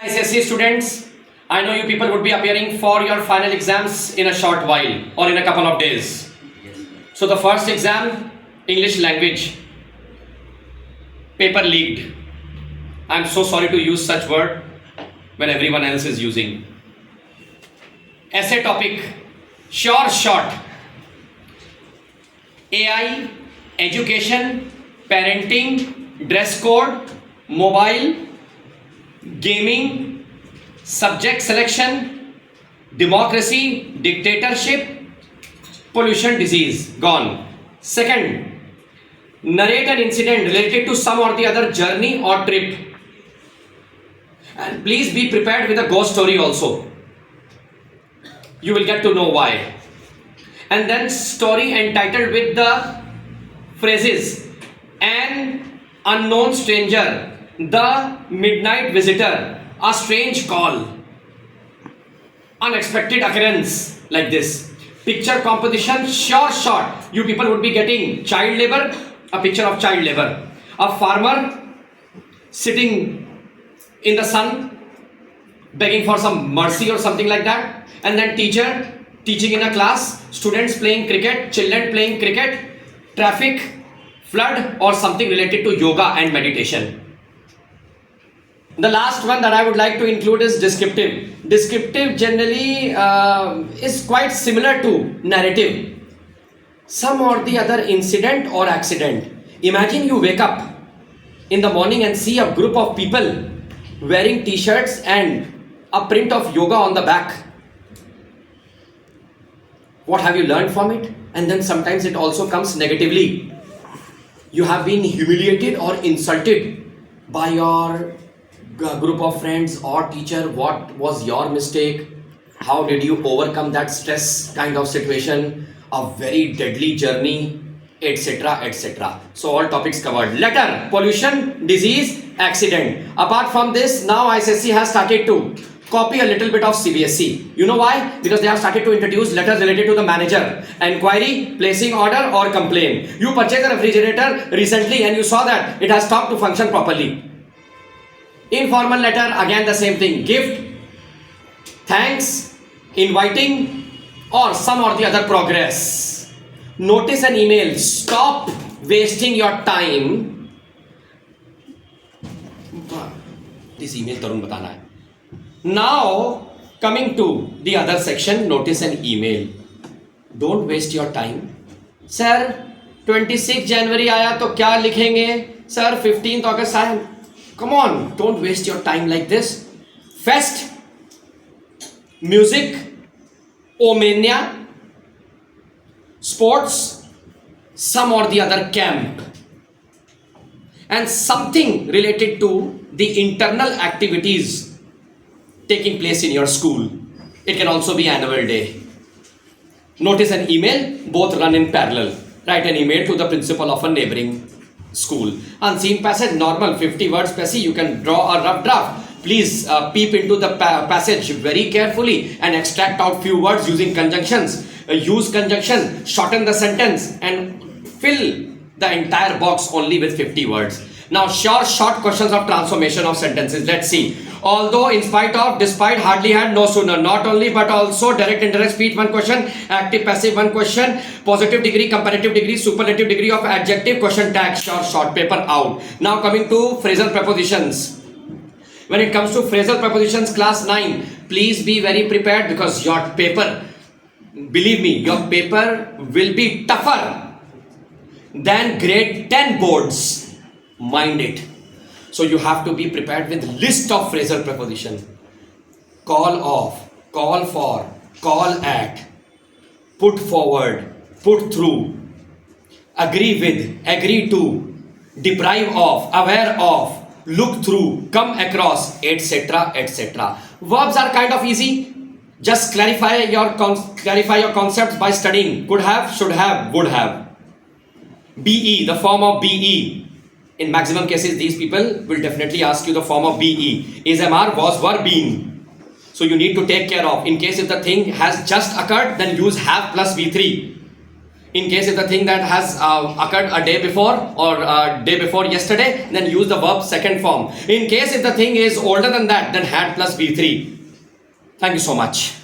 SSC students, I know you people would be appearing for your final exams in a short while or in a couple of days. So the first exam, English language, paper leaked. I'm so sorry to use such word when everyone else is using. Essay topic, sure short, AI, education, parenting, dress code, mobile, gaming, subject selection, democracy, dictatorship, pollution, disease, gone. Second, narrate an incident related to some or the other journey or trip. And please be prepared with a ghost story also. You will get to know why. And then story entitled with the phrases an unknown stranger, the midnight visitor, a strange call, unexpected occurrence, like this. Picture composition, sure short. You people would be getting child labor, a picture of child labor, a farmer sitting in the sun begging for some mercy or something like that, and then teacher teaching in a class, students playing cricket, children playing cricket, traffic, flood, or something related to yoga and meditation. The last one that I would like to include is descriptive. Descriptive generally is quite similar to narrative. Some or the other incident or accident. Imagine you wake up in the morning and see a group of people wearing t-shirts and a print of yoga on the back. What have you learned from it? And then sometimes it also comes negatively. You have been humiliated or insulted by your group of friends or teacher. What was your mistake? How did you overcome that stress kind of situation? A very deadly journey, etc., etc. So all topics covered. Letter, pollution, disease, accident. Apart from this, now ICSE has started to copy a little bit of CBSE. You know why? Because they have started to introduce letters related to the manager. Enquiry, placing order, or complaint. You purchased a refrigerator recently and you saw that it has stopped to function properly. Informal letter, again the same thing. Gift, thanks, inviting, or some or the other progress. Notice an email. Stop wasting your time. This email Tarun batana hai. Now coming to the other section, notice an email. Don't waste your time. Sir, 26 January आया तो क्या लिखेंगे? Sir, 15th August आया. Come on, don't waste your time like this. Fest, music, omenia, sports, some or the other camp, and something related to the internal activities taking place in your school. It can also be annual day. Notice an email, both run in parallel. Write an email to the principal of a neighboring school. Unseen passage, normal 50 words passage. You can draw a rough draft. Please peep into the passage very carefully and extract out few words using conjunctions. Use conjunction, shorten the sentence and fill the entire box only with 50 words. Now short questions of transformation of sentences. Let's see. Although, in spite of, despite, hardly, had, no sooner. Not only but also, direct, indirect speech, one question. Active, passive, one question. Positive degree, comparative degree, superlative degree of adjective, question tag, short, paper out. Now coming to phrasal prepositions. When it comes to phrasal prepositions, class 9, please be very prepared because your paper, believe me, your paper will be tougher than grade 10 boards. Mind it. So you have to be prepared with list of phrasal preposition. Call off, call for, call at, put forward, put through, agree with, agree to, deprive of, aware of, look through, come across, etc., etc. Verbs are kind of easy. Just clarify your concepts by studying. Could have, should have, would have. BE, the form of BE. In maximum cases, these people will definitely ask you the form of BE. Is, MR, was, were, been. So you need to take care of. In case if the thing has just occurred, then use have plus V3. In case if the thing that has occurred a day before or a day before yesterday, then use the verb second form. In case if the thing is older than that, then had plus V3. Thank you so much.